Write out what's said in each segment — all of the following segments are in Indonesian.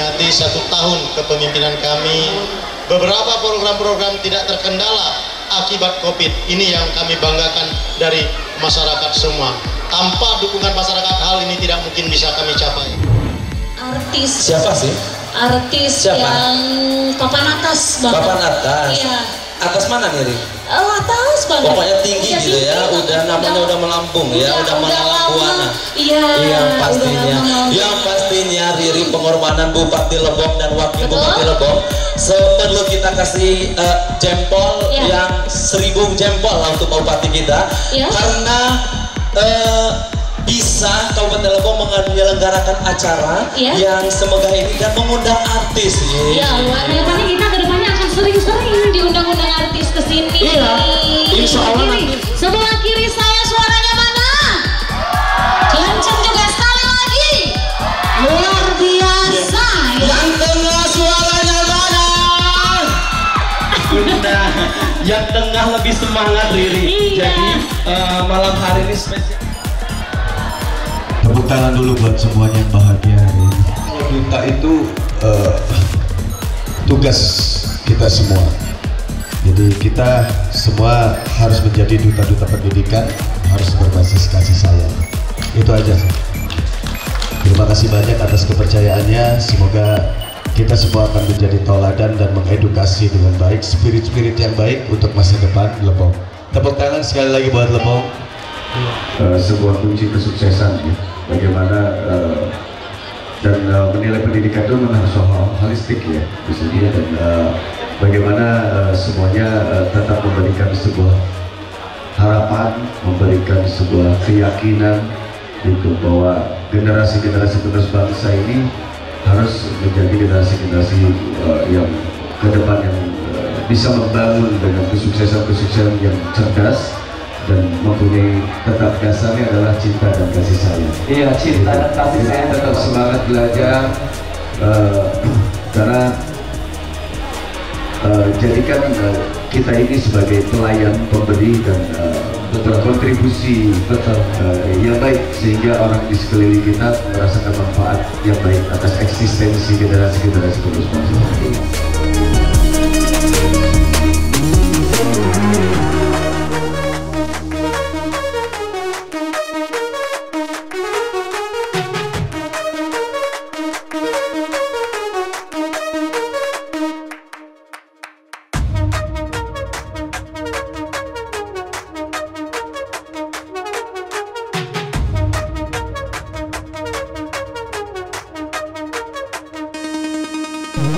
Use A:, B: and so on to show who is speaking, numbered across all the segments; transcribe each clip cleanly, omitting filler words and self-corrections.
A: memperingati 1 tahun kepemimpinan kami, beberapa program-program tidak terkendala akibat COVID. Ini yang kami banggakan dari masyarakat semua. Tanpa dukungan masyarakat, hal ini tidak mungkin bisa kami capai.
B: Artis.
C: Siapa sih?
B: Artis
C: Siapa?
B: yang papan atas banget.
C: Papan atas.
B: Iya.
C: Atas mana nih?
B: Atas banget.
C: Pokoknya tinggi gitu ya, udah namanya udah melambung ya, udah melambung buana.
B: Iya.
C: Yang pastinya Riri pengorbanan Bupati Lebong dan Wakil Bupati Lebong. Perlu kita kasih jempol yang 1000 jempol lah untuk Bupati kita, karena bisa Kabupaten Lebong menyelenggarakan acara yang semegah ini dan mengundang artis.
B: Iya, harapannya kita kedepannya akan sering-sering diundang-undang artis ke sini.
C: Iya, insya Allah nanti.
B: Sebelah kiri saya suaranya mana? Kenceng juga sekali lagi. Luar biasa.
C: Yang tengah suaranya mana? Bunda, yang tengah lebih semangat Riri. Jadi malam hari ini spesial.
D: Tepuk tangan dulu buat semuanya yang bahagia hari ini. Duta itu tugas kita semua. Jadi kita semua harus menjadi duta-duta pendidikan, harus berbasis kasih sayang. Itu aja. Terima kasih banyak atas kepercayaannya. Semoga kita semua akan menjadi tauladan dan mengedukasi dengan baik, spirit-spirit yang baik untuk masa depan Lebong. Tepuk tangan sekali lagi buat Lebong.
E: Sebuah kunci kesuksesan ya. Bagaimana dan menilai pendidikan itu memang harus holistik ya di sini, dan bagaimana semuanya tetap memberikan sebuah harapan, memberikan sebuah keyakinan itu bahwa generasi-generasi penerus bangsa ini harus menjadi generasi-generasi yang ke depan yang bisa membangun dengan kesuksesan-kesuksesan yang cerdas dan mempunyai tetap dasarnya adalah cinta dan kasih sayang.
C: Iya, cinta dan kasih sayang.
E: Tetap semangat belajar, karena jadikan kita ini sebagai pelayan, pemberi, dan berkontribusi yang baik sehingga orang di sekeliling kita merasakan manfaat yang baik atas eksistensi generasi-generasi penerus bangsa.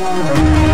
F: Wow.